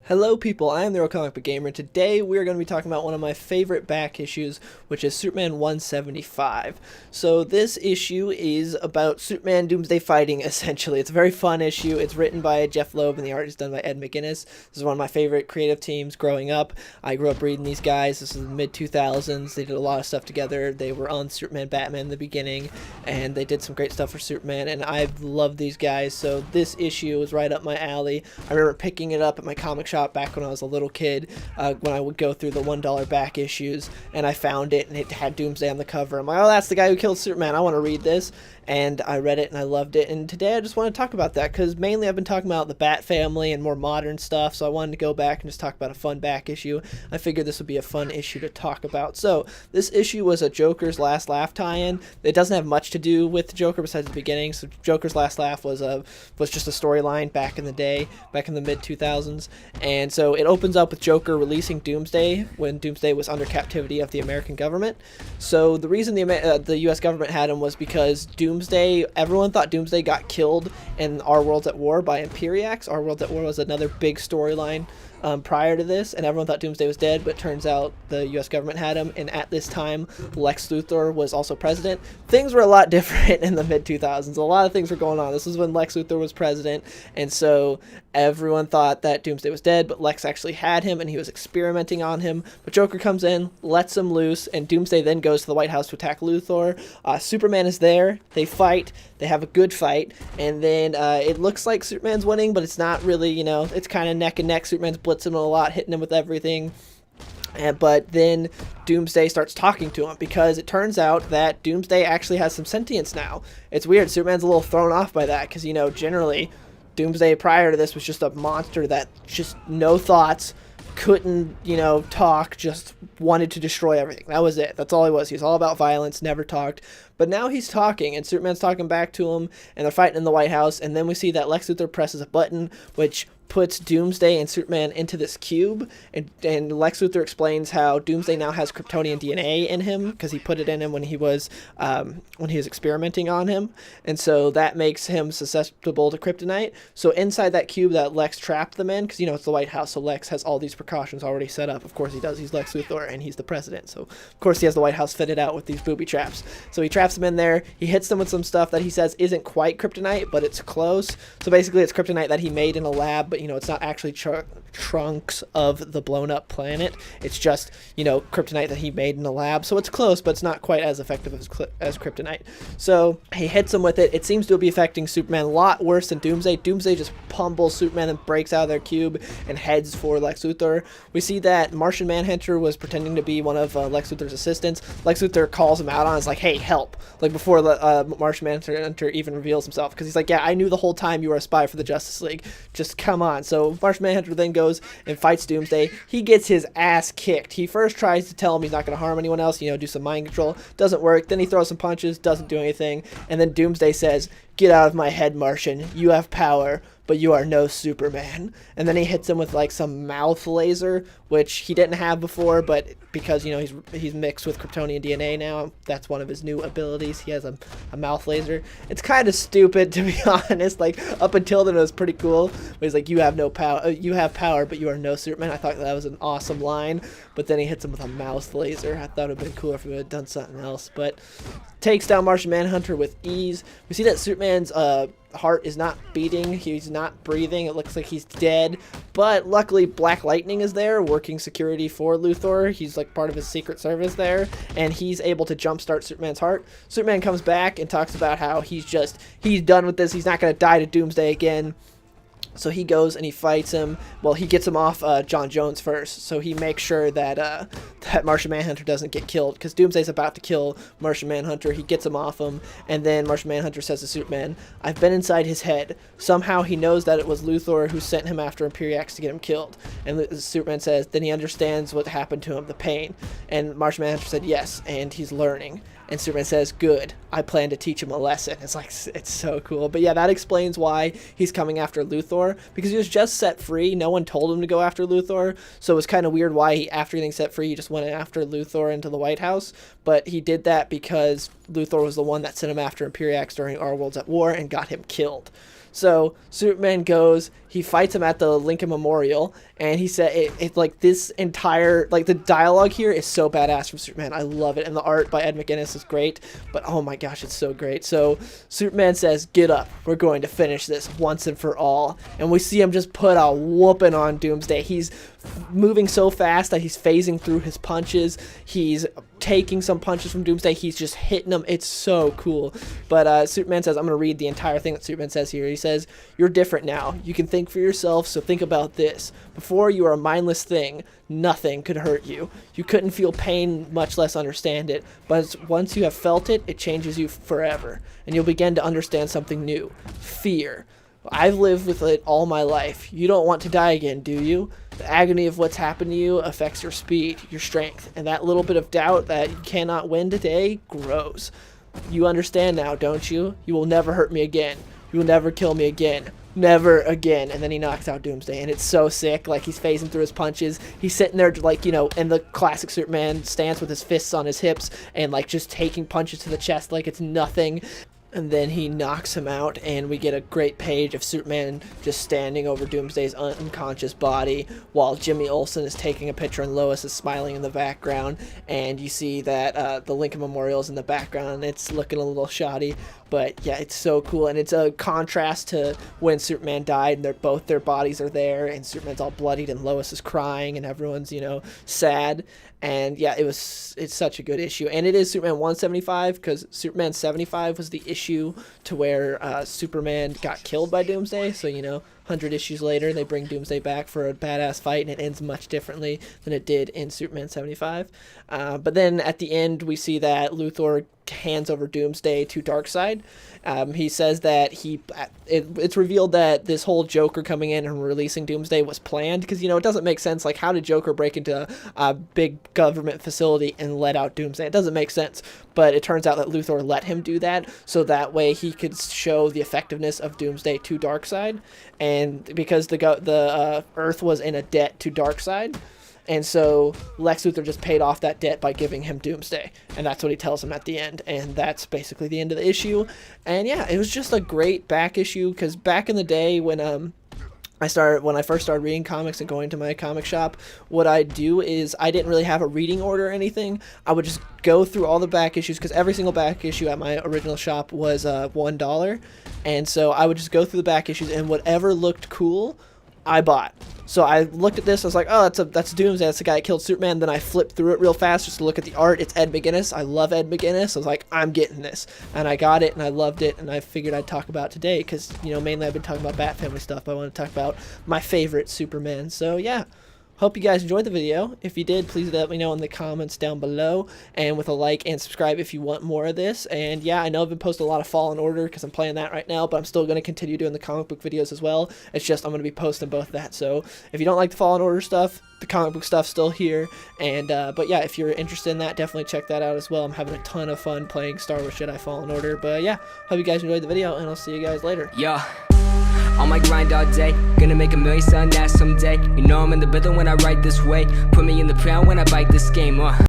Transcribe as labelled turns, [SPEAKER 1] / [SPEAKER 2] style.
[SPEAKER 1] Hello people, I am TheRealComicBookGamer. Today we are going to be talking about one of my favorite back issues, which is Superman 175. So this issue is about Superman Doomsday fighting, essentially. It's a very fun issue. It's written by Jeff Loeb and the art is done by Ed McGuinness. This is one of my favorite creative teams growing up. I grew up reading these guys. This is the mid-2000s. They did a lot of stuff together. They were on Superman Batman in the beginning, and they did some great stuff for Superman, and I've loved these guys, so this issue was right up my alley. I remember picking it up at my comic shop back when I was a little kid, when I would go through the $1 back issues, and I found it, and it had Doomsday on the cover. I'm like, oh, that's the guy who killed Superman. I want to read this. And I read it and I loved it, and today I just want to talk about that because mainly I've been talking about the Bat family and more modern stuff, so I wanted to go back and just talk about a fun back issue. I figured this would be a fun issue to talk about. So this issue was a Joker's Last Laugh tie-in. It doesn't have much to do with Joker besides the beginning. So Joker's Last Laugh was just a storyline back in the day, back in the mid-2000s, and so it opens up with Joker releasing Doomsday when Doomsday was under captivity of the American government. So the reason the U.S. government had him was because Doomsday, everyone thought Doomsday got killed in Our World's at War by Imperiax. Our World's at War was another big storyline prior to this, and everyone thought Doomsday was dead, but it turns out the U.S. government had him, and at this time, Lex Luthor was also president. Things were a lot different in the mid-2000s. A lot of things were going on. This was when Lex Luthor was president, and so everyone thought that Doomsday was dead, but Lex actually had him, and he was experimenting on him. But Joker comes in, lets him loose, and Doomsday then goes to the White House to attack Luthor. Superman is there. They fight. They have a good fight, and then it looks like Superman's winning, but it's not really, it's kind of neck and neck. Superman's blitzing him a lot, hitting him with everything. But then Doomsday starts talking to him because it turns out that Doomsday actually has some sentience now. It's weird. Superman's a little thrown off by that because, generally Doomsday prior to this was just a monster that just no thoughts, couldn't, talk, just wanted to destroy everything. That was it. That's all he was. He was all about violence, never talked. But now he's talking, and Superman's talking back to him, and they're fighting in the White House, and then we see that Lex Luthor presses a button, which puts Doomsday and Superman into this cube, and Lex Luthor explains how Doomsday now has Kryptonian DNA in him, because he put it in him when he was experimenting on him, and so that makes him susceptible to kryptonite. So inside that cube that Lex trapped them in, because, it's the White House, so Lex has all these precautions already set up. Of course he does. He's Lex Luthor, and he's the president, so of course he has the White House fitted out with these booby traps. So he traps them in there, he hits them with some stuff that he says isn't quite kryptonite, but it's close. So basically it's kryptonite that he made in a lab, but it's not actually trunks of the blown up planet. It's just, kryptonite that he made in a lab. So it's close, but it's not quite as effective as kryptonite. So he hits him with it. It seems to be affecting Superman a lot worse than Doomsday. Doomsday just pummels Superman and breaks out of their cube and heads for Lex Luthor. We see that Martian Manhunter was pretending to be one of Lex Luthor's assistants. Lex Luthor calls him out on it. It's like, hey, help. Like before Martian Manhunter even reveals himself. Because he's like, yeah, I knew the whole time you were a spy for the Justice League. Just come on. So Martian Manhunter then goes and fights Doomsday. He gets his ass kicked. He first tries to tell him he's not going to harm anyone else, do some mind control. Doesn't work. Then he throws some punches, doesn't do anything. And then Doomsday says, "Get out of my head, Martian. You have power, but you are no Superman." And then he hits him with like some mouth laser, which he didn't have before, but because he's mixed with Kryptonian DNA now, that's one of his new abilities. He has a mouth laser. It's kind of stupid, to be honest. Like up until then it was pretty cool. But he's like, you have no power. You have power, but you are no Superman. I thought that was an awesome line. But then he hits him with a mouth laser. I thought it would have been cooler if he would have done something else. But takes down Martian Manhunter with ease. We see that Superman's heart is not beating. He's not breathing. It looks like he's dead. But luckily Black Lightning is there working security for Luthor. He's like part of his secret service there, and he's able to jumpstart Superman's heart. Superman comes back and talks about how he's done with this. He's not going to die to Doomsday again. So he goes and he fights him. Well, he gets him off John Jones first. So he makes sure that that Martian Manhunter doesn't get killed, because Doomsday's about to kill Martian Manhunter. He gets him off him, and then Martian Manhunter says to Superman, "I've been inside his head. Somehow he knows that it was Luthor who sent him after Imperiax to get him killed." And Superman says, "Then he understands what happened to him, the pain." And Martian Manhunter said, "Yes, and he's learning." And Superman says, "Good. I plan to teach him a lesson." It's like, it's so cool. But yeah, that explains why he's coming after Luthor, because he was just set free. No one told him to go after Luthor. So it was kind of weird why after getting set free, he just went after Luthor into the White House. But he did that because Luthor was the one that sent him after Imperiax during Our World's at War and got him killed. So Superman goes, he fights him at the Lincoln Memorial, And he said it like this entire, like the dialogue here is so badass from Superman. I love it. And the art by Ed McGuinness is great, but oh my gosh, it's so great. So Superman says, "Get up, we're going to finish this once and for all." And we see him just put a whooping on Doomsday. He's moving so fast that he's phasing through his punches. He's taking some punches from Doomsday. He's just hitting them. It's so cool. But Superman says, I'm going to read the entire thing that Superman says here. He says, "You're different now. You can think for yourself, so think about this. Before, you were a mindless thing. Nothing could hurt you. You couldn't feel pain, much less understand it. But once you have felt it, it changes you forever. And you'll begin to understand something new. Fear. I've lived with it all my life. You don't want to die again, do you? The agony of what's happened to you affects your speed, your strength, and that little bit of doubt that you cannot win today grows. You understand now, don't you? You will never hurt me again. You will never kill me again. Never again." And then he knocks out Doomsday, and it's so sick. Like, he's phasing through his punches. He's sitting there, like, you know, in the classic Superman stance with his fists on his hips and, like, just taking punches to the chest like it's nothing. And then he knocks him out, and we get a great page of Superman just standing over Doomsday's unconscious body while Jimmy Olsen is taking a picture and Lois is smiling in the background. And you see that the Lincoln Memorial is in the background. It's looking a little shoddy, but yeah, it's so cool. And it's a contrast to when Superman died, and both their bodies are there, and Superman's all bloodied, and Lois is crying, and everyone's, you know, sad. And yeah, it's such a good issue. And it is Superman 175, because Superman 75 was the issue to where Superman got killed by Doomsday. So, you know, 100 issues later, they bring Doomsday back for a badass fight, and it ends much differently than it did in Superman 75. But then at the end, we see that Luthor hands over Doomsday to Darkseid. He says that it's revealed that this whole Joker coming in and releasing Doomsday was planned, because, you know, it doesn't make sense. Like, how did Joker break into a big government facility and let out Doomsday? It doesn't make sense. But it turns out that Luthor let him do that, so that way he could show the effectiveness of Doomsday to Darkseid. And because the Earth was in a debt to Darkseid, and so Lex Luthor just paid off that debt by giving him Doomsday. And that's what he tells him at the end. And that's basically the end of the issue. And yeah, it was just a great back issue, because back in the day when I first started reading comics and going to my comic shop, what I'd do is I didn't really have a reading order or anything. I would just go through all the back issues, because every single back issue at my original shop was $1. And so I would just go through the back issues, and whatever looked cool, I bought. So I looked at this, I was like, oh, that's Doomsday, that's the guy that killed Superman. Then I flipped through it real fast just to look at the art. It's Ed McGuinness. I love Ed McGuinness. I was like, I'm getting this. And I got it, and I loved it, and I figured I'd talk about it today, because, you know, mainly I've been talking about Bat Family stuff, but I want to talk about my favorite Superman. So yeah. Hope you guys enjoyed the video. If you did, please let me know in the comments down below, and with a like and subscribe if you want more of this. And yeah, I know I've been posting a lot of Fallen Order because I'm playing that right now, but I'm still going to continue doing the comic book videos as well. It's just I'm going to be posting both that. So if you don't like the Fallen Order stuff, the comic book stuff's still here. And but yeah, if you're interested in that, definitely check that out as well. I'm having a ton of fun playing Star Wars Jedi Fallen Order. But yeah, hope you guys enjoyed the video, and I'll see you guys later.
[SPEAKER 2] Yeah. On my grind all day, gonna make $1 million, son, that someday. You know I'm in the building when I write this way. Put me in the ground when I bite this game,